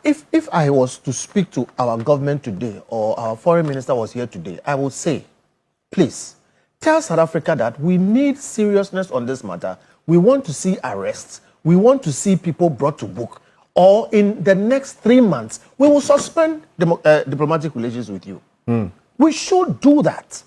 If I was to speak to our government today or our foreign minister was here today, I would say, please, tell South Africa that we need seriousness on this matter. We want to see arrests. We want to see people brought to book. Or in the next 3 months, we will suspend diplomatic relations with you. We should do that.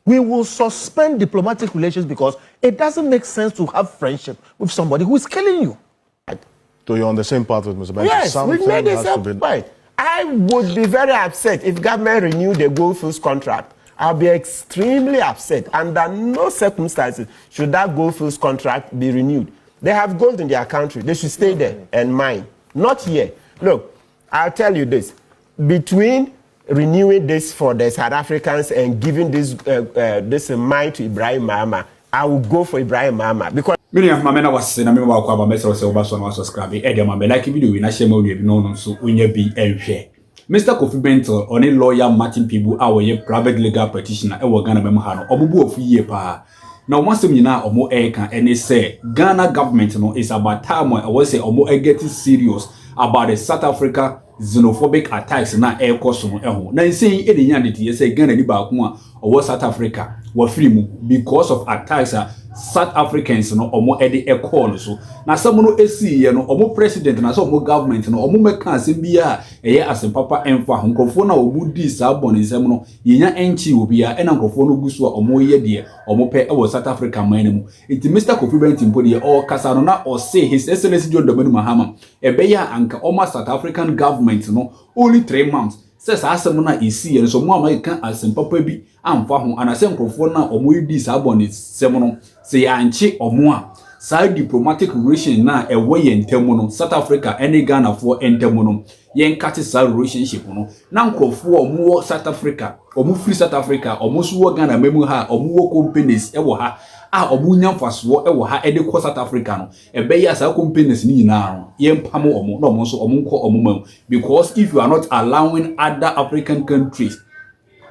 We will suspend diplomatic relations because it doesn't make sense to have friendship with somebody who is killing you. So you're on the same path with Mr. Bentil? Yes, we made the same point. I would be very upset if government renewed the Goldfields contract. I'll be extremely upset. Under no circumstances should that Goldfields contract be renewed. They have gold in their country. They should stay there and mine. Not here. Look, I'll tell you this. Between renewing this for the South Africans and giving this mine to Ibrahim Mahama, I will go for Ibrahim Mahama because many of my men was saying, I'm about to message over so subscribe. Eddie, like video in a shame of you know, so when you be and share. Mr. Kofi Bentil, on a lawyer Martin Kpebu, our private legal practitioner, our Ghana Mahano, Obubu of ye pa. Now, once you know, or more air and they say Ghana government no is about time I will say or more getting serious about the South Africa xenophobic attacks na air cost no eho. Now, saying any yanity, say Ghana ni ba kuma or South Africa were free because of attacks South Africans no omo ede ekol so na samuno esi ye no omo president na so omo government no omo meka asem bia eye asem papa emfa ho nkofo na omu di sa bonisem no yenya enchi obia ena nkofo no gusu a omo ye de omo pe e wo South Africa man mu enti Mr Kofi Bentil mpodi e o kasa no na o say his excellency John Dramani Mahama e be ya anka omo South African government no only 3 months says asem na esi ye so mo amaka asem papa bi amfa ho anasem nkofo na omo di sa bonisem no say anchi omo a diplomatic relation na ewe ye ntemu no South Africa any Ghana for ntemu no ye nkate sa relationship no na nkrofo omo South Africa omo free South Africa omo so wo Ghana memu ha omo wo companies ewo ha a omo nyamfaso ewo ha ede ko South Africa no ebe ya sa companies ni nyina no ye mpamo omo na omo so omo nko omo mam because if you are not allowing other African countries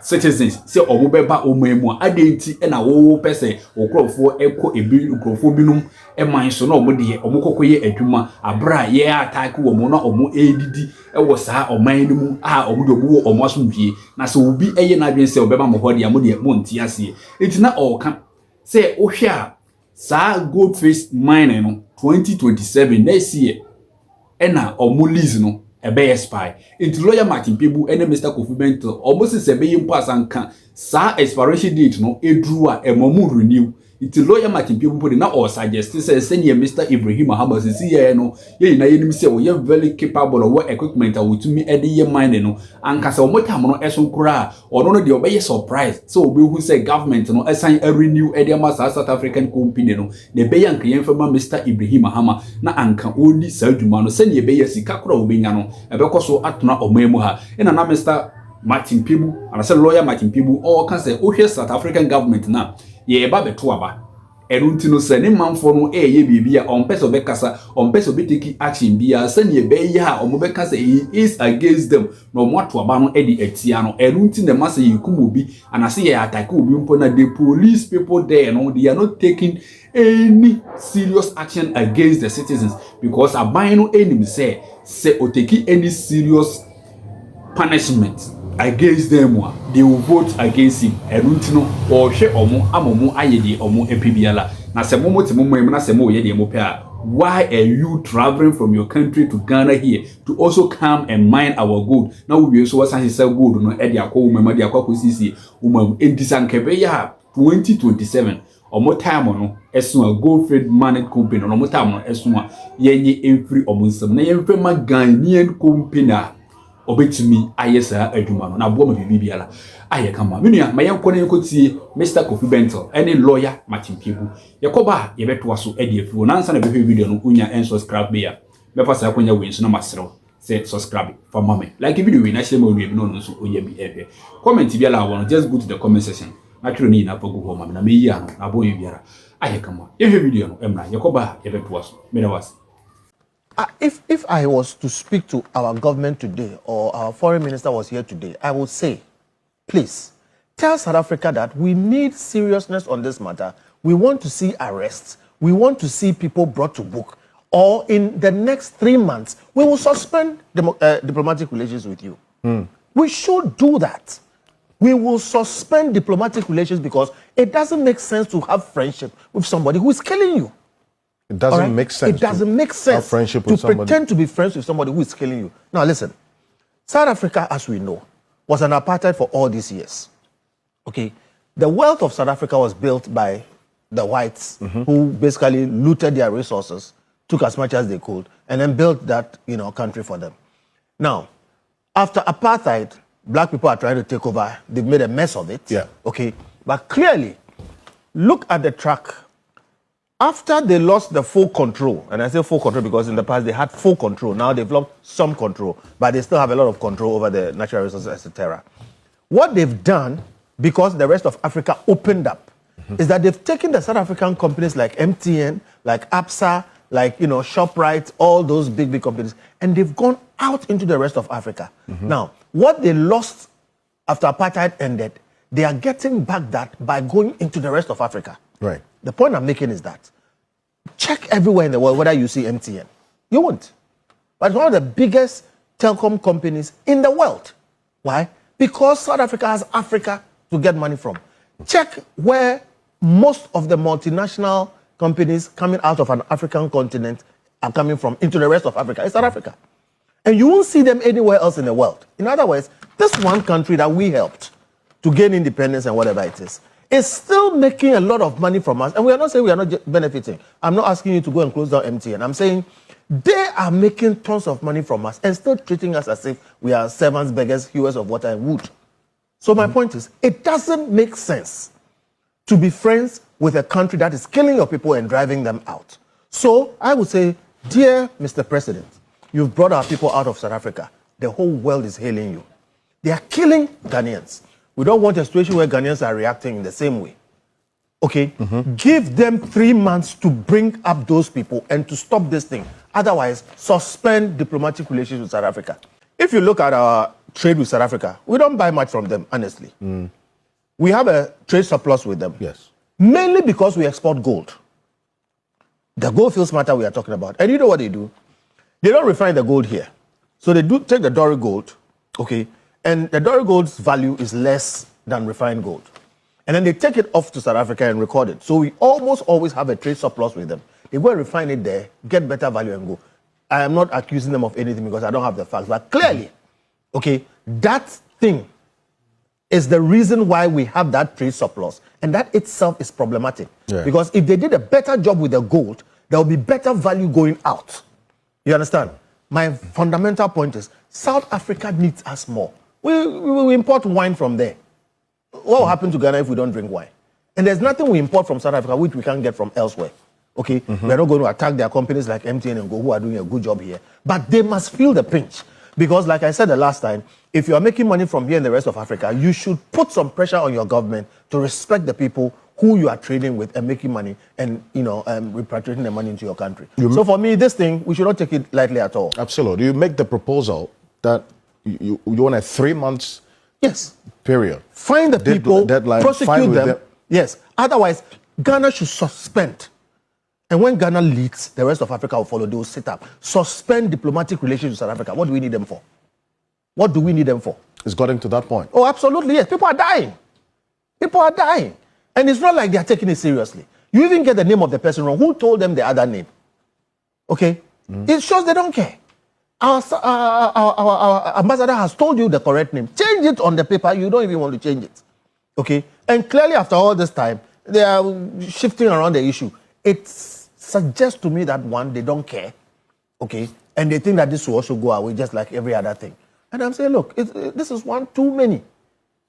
citizens say omubeba omemu adenti na wo pese okrofo eko ebi okrofo binum eman so na omode omokokoye adwuma abra ye attack wo mo na omo edidi ewo saa oman nimu a omode obuwo omoso mhwie na se obi eye na adwen se obeba mo hode amode mo nti ase etina oka say ohwe a saa goldfish mine no 2027 next year na omo lease no ebe spy into lawyer Martin Kpebu and Mr Kofi Bentil almost se be pass anka sa expiration date no edru a emomu renew into lawyer Martin Kpebu put na or suggest say senior Mr Ibrahim Mahama see here no ye na ye nim say we very capable of equipment with me ede ye mine no anka se omota mo no eson kura ono no de obeye surprise so obi hu say government no assign a renew ede ma South African company no de be yanka ye fama Mr Ibrahim Mahama na anka oni sa adwuma no senior be ye sika kura obenya no ebekoso atona omemu ha ina na Mr Martin Kpebu and I say lawyer Martin Kpebu or can say ohwe South African government na ye ba beto aba erunti no se ne manfo no ye bibia on person be kasa on person be take action bia se ne be ya o mo be kasa he is against them no mo ato aba no e di atia no erunti ne masa ye kumobi and I say ye attack obi mpo na the police people there no they are not taking any serious action against the citizens because aban no enim say oteki any serious punishment against them, they will vote against him. Eruntino or she omo amomo ayedi omo epibiala. Na se momo te momo na se mo yedi emopea. Why are you traveling from your country to Ghana here to also come and mine our gold? Now we also was say gold no e dia kwa umema dia kwa kosisi umam entisankebe ya 2027 omo time no esun a gold trade managed company no omo time no esun a yenye every omo nsam na yenfe ma Ghanaian company obetumi ayesa adwuma no na bo ma bibiala aye kama menua mayenko ne yekotie Mr Kofi Bentil any lawyer Martin Kpebu yekoba yebeto so edi afiwo nansa na behwe video no unya en subscribe bia befa sa konya wensu na masero say subscribe for mama like video we na share ma onu no so onya bi ehwe comment bia la won just go to the comment section na twero ni na fagu ho mama na meyi ano na bo biara aye kama yehwe video no emra yekoba yebeto so mena was If I was to speak to our government today or our foreign minister was here today, I would say, please, tell South Africa that we need seriousness on this matter. We want to see arrests. We want to see people brought to book. or in the next 3 months, we will suspend diplomatic relations with you. We should do that. We will suspend diplomatic relations because it doesn't make sense to have friendship with somebody who is killing you. It doesn't make sense. It doesn't make sense friendship to with somebody. pretend to be friends with somebody who is killing you. Now listen, South Africa, as we know, was an apartheid for all these years. Okay, the wealth of South Africa was built by the whites who basically looted their resources, took as much as they could, and then built that country for them. Now, after apartheid, black people are trying to take over. They've made a mess of it. Yeah. Okay, but clearly, look at the track. After they lost the full control, and I say full control because in the past they had full control. Now they've lost some control, but they still have a lot of control over the natural resources, etc. What they've done, because the rest of Africa opened up, is that they've taken the South African companies like MTN, like ABSA, like ShopRite, all those big companies, and they've gone out into the rest of Africa. Now, what they lost after apartheid ended, they are getting back that by going into the rest of Africa. Right. The point I'm making is that check everywhere in the world whether you see MTN. You won't. But it's one of the biggest telecom companies in the world. Why? Because South Africa has Africa to get money from. Check where most of the multinational companies coming out of an African continent are coming from into the rest of Africa. It's South Africa. And you won't see them anywhere else in the world. In other words, this one country that we helped to gain independence and whatever it is still making a lot of money from us. And we are not saying we are not benefiting. I'm not asking you to go and close down MTN. I'm saying they are making tons of money from us and still treating us as if we are servants, beggars, hewers of water and wood. So my point is, it doesn't make sense to be friends with a country that is killing your people and driving them out. So I would say, dear Mr. President, you've brought our people out of South Africa. The whole world is hailing you. They are killing Ghanaians. We don't want a situation where Ghanaians are reacting in the same way. Okay? Give them 3 months to bring up those people and to stop this thing. Otherwise, suspend diplomatic relations with South Africa. If you look at our trade with South Africa, we don't buy much from them, honestly. We have a trade surplus with them. Yes. Mainly because we export gold. The gold fields matter we are talking about. And you know what they do? They don't refine the gold here. So they do take the Doré gold, okay, and the Doré gold's value is less than refined gold. And then they take it off to South Africa and record it. So we almost always have a trade surplus with them. They go and refine it there, get better value and go. I am not accusing them of anything because I don't have the facts. But clearly, okay, that thing is the reason why we have that trade surplus. And that itself is problematic. Yeah. Because if they did a better job with the gold, there will be better value going out. You understand? My fundamental point is South Africa needs us more. We import wine from there. What will happen to Ghana if we don't drink wine? And there's nothing we import from South Africa which we can't get from elsewhere. Okay? We're not going to attack their companies like MTN and Go who are doing a good job here. But they must feel the pinch. Because like I said the last time, if you are making money from here in the rest of Africa, you should put some pressure on your government to respect the people who you are trading with and making money and, repatriating the money into your country. So for me, this thing, we should not take it lightly at all. Absolutely. You make the proposal that you want a 3 months period. Find the people, deadline, prosecute them. Yes. Otherwise, Ghana should suspend. And when Ghana leaks, the rest of Africa will follow. They will sit up. Suspend diplomatic relations with South Africa. What do we need them for? What do we need them for? It's gotten to that point. Oh, absolutely, yes. People are dying. People are dying. And it's not like they are taking it seriously. You even get the name of the person wrong. Who told them the other name? Okay? It shows they don't care. Our ambassador has told you the correct name. Change it on the paper. You don't even want to change it. Okay? And clearly after all this time, they are shifting around the issue. It suggests to me that, one, they don't care. Okay? And they think that this will also go away just like every other thing. And I'm saying, look, this is one too many.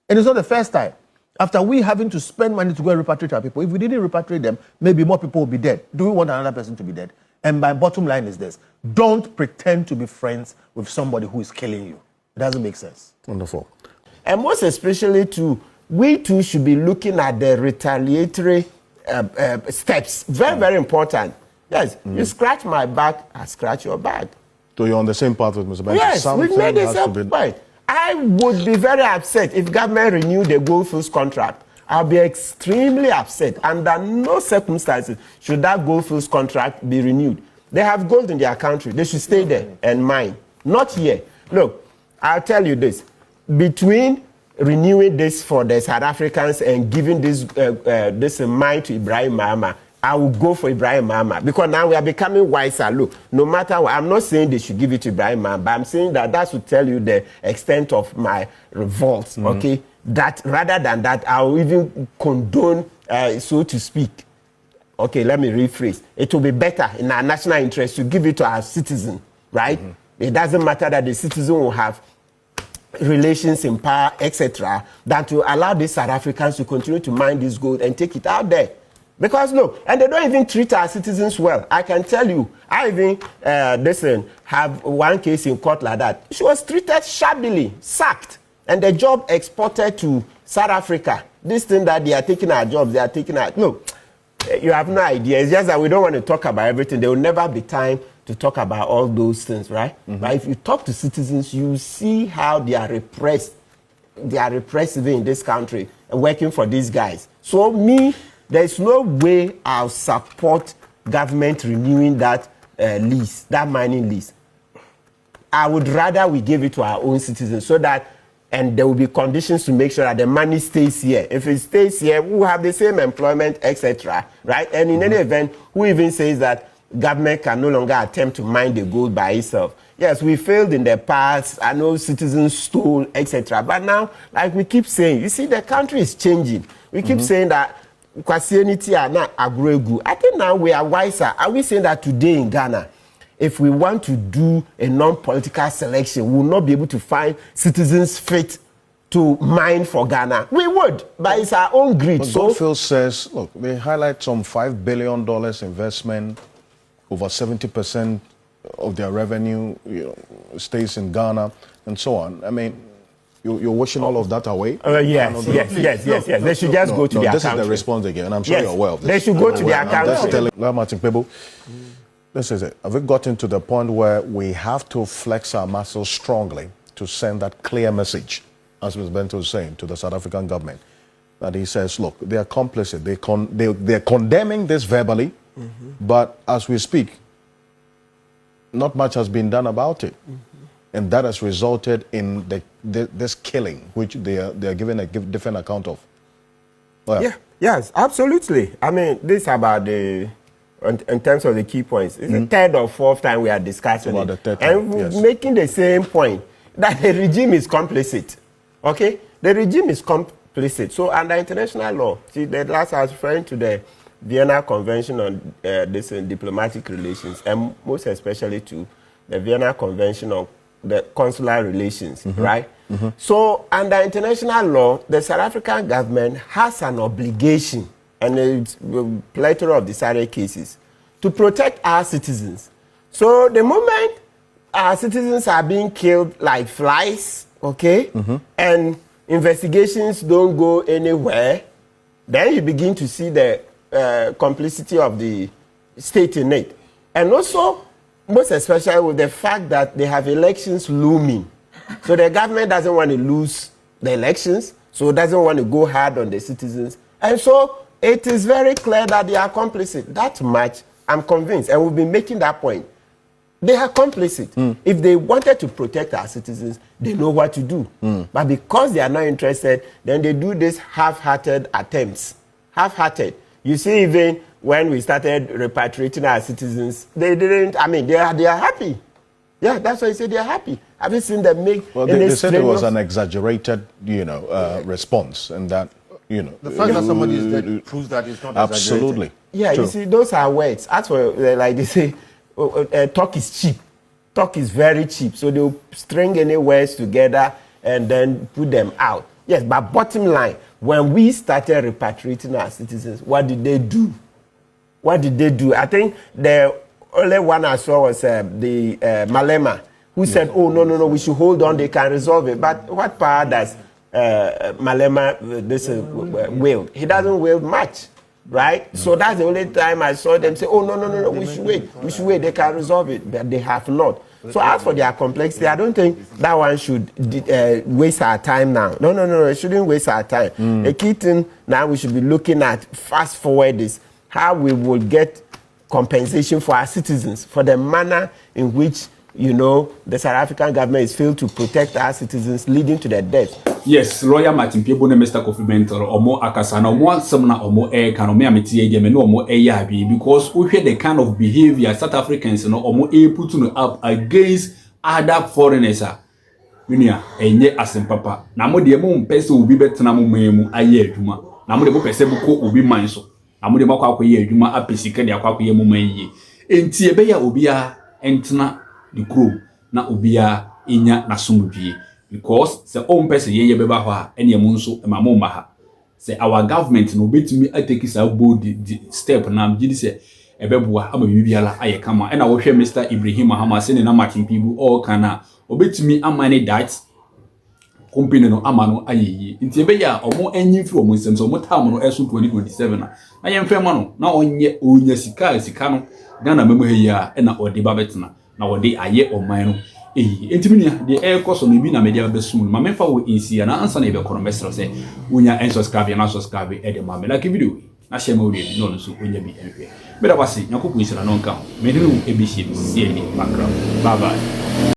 And it's not the first time. After we having to spend money to go and repatriate our people, if we didn't repatriate them, maybe more people will be dead. Do we want another person to be dead? And my bottom line is this. Don't pretend to be friends with somebody who is killing you. It doesn't make sense. Wonderful. And most especially, too, we too should be looking at the retaliatory steps. Very, very important. Yes, you scratch my back, I scratch your back. So you're on the same path with Mr. Bentil. Yes, we've made the same point. I would be very upset if government renewed the Goldfields contract. I'll be extremely upset. Under no circumstances should that Goldfields contract be renewed. They have gold in their country. They should stay there and mine. Not here. Look, I'll tell you this. Between renewing this for the South Africans and giving this mine to Ibrahim Mahama, I will go for Ibrahim Mahama because now we are becoming wiser. Look, no matter what, I'm not saying they should give it to Ibrahim Mahama, but I'm saying that should tell you the extent of my revolt, okay? That rather than that, I will even condone, so to speak. Okay, let me rephrase. It will be better in our national interest to give it to our citizen, right? It doesn't matter that the citizen will have relations in power, etc., than to allow these South Africans to continue to mine this gold and take it out there. Because look, and they don't even treat our citizens well. I can tell you, I even have one case in court like that. She was treated shabbily, sacked, and the job exported to South Africa. This thing that they are taking our jobs, they are taking our... Look, you have no idea. It's just that we don't want to talk about everything. There will never be time to talk about all those things, right? But if you talk to citizens, you see how they are repressed. They are repressive in this country and working for these guys. So me... There's no way I'll support government renewing that lease, that mining lease. I would rather we give it to our own citizens so that, and there will be conditions to make sure that the money stays here. If it stays here, we will have the same employment, etc. Right? And in any event, who even says that government can no longer attempt to mine the gold by itself? Yes, we failed in the past. I know citizens stole, etc. But now, like we keep saying, you see, the country is changing. We keep saying that I think now we are wiser. Are we saying that today in Ghana, if we want to do a non-political selection, we will not be able to find citizens fit to mine for Ghana? We would, but it's our own greed. But so Goldfield says, look, they highlight some $5 billion investment, over 70% of their revenue stays in Ghana, and so on. I mean, you're washing all of that away? Yes. They should just go to their this country. Is the response again, and I'm sure you're aware of this. They should go to their country. Martin Kpebu, this is it. Have we gotten to the point where we have to flex our muscles strongly to send that clear message, as Mr. Bentil was saying, to the South African government, that he says, look, they are complicit. They're condemning this verbally, but as we speak, not much has been done about it. And that has resulted in this killing, which they are giving a different account of. Oh, yeah. Yes, absolutely. I mean, this is about in terms of the key points. It's the third or fourth time we are discussing about it. The third time, and making the same point, that the regime is complicit. Okay? The regime is complicit. So under international law, see, the last I was referring to the Vienna Convention on diplomatic relations, and most especially to the Vienna Convention on the consular relations, right? So under international law, the South African government has an obligation, and it's a plethora of decided cases, to protect our citizens. So the moment our citizens are being killed like flies, okay, and investigations don't go anywhere, then you begin to see the complicity of the state in it. And also, most especially with the fact that they have elections looming. So the government doesn't want to lose the elections, so it doesn't want to go hard on the citizens. And so it is very clear that they are complicit. That much, I'm convinced, and we've been making that point. They are complicit. If they wanted to protect our citizens, they know what to do. But because they are not interested, then they do these half-hearted attempts. Half-hearted. You see, even when we started repatriating our citizens, they didn't, I mean, they are happy. Yeah, that's why I say they are happy. Have you seen them make... Well, they said it was an exaggerated, response, and that, The fact that somebody is dead proves that it's not absolutely. exaggerated. Yeah, True. You see, those are words. As for, like they say, talk is cheap. Talk is very cheap. So they'll string any words together and then put them out. Yes, but bottom line, when we started repatriating our citizens, what did they do? What did they do? I think the only one I saw was the Malema, who said, oh, no, we should hold on, they can resolve it. But what power does Malema wield? He doesn't wield much, right? So that's the only time I saw them say, oh, no, we should wait, they can resolve it. But they have not. So as for their complexity, I don't think that one should waste our time now. No, it shouldn't waste our time. The key thing now we should be looking at, fast forward, is how we will get compensation for our citizens for the manner in which, you know, the South African government is failed to protect our citizens, leading to their death. Yes, lawyer Martin Kpebu and Mr. Kofi Bentil omo akasa na omo semna omo kan omo ameti e me no omo abi because we hear the kind of behavior South Africans no omo put up against other foreigners. Minia enye asempapa na mo de mo mpese obi betena mo memu aye adwuma na mo de mo pese buko obi man so na mo de makwa akoye adwuma apesika de akwakoye mo man yi enti ebe ya obi a entena the crew na obi a inya nasomdwie because se on person ye beba ho a ene mo nso ma mo mba ha se our government no betumi ateki sa bold step na gidi se ebeboa ama bibiala aye kama ena wo hwe Mr Ibrahim Mahama se ne na Martin Kpebu all kana obetumi amane that company no amano ayeyi nti ebe ya omo anyi fi omo nsem so omo tam no eso 2027 na yemfe ma no na onye onya sika no Ghana memo heyi a na ode ba betena na ode aye oman no enti minia de ekoso no bi na media besum ma memfa wo insia na ansa na ebe kono mesro se unya unsubscribe na subscribe e de ma me like video na share ma wo no so onya bi enhwe me da wase nyakopo insira no nka me de no ebi shie si eni background bye bye.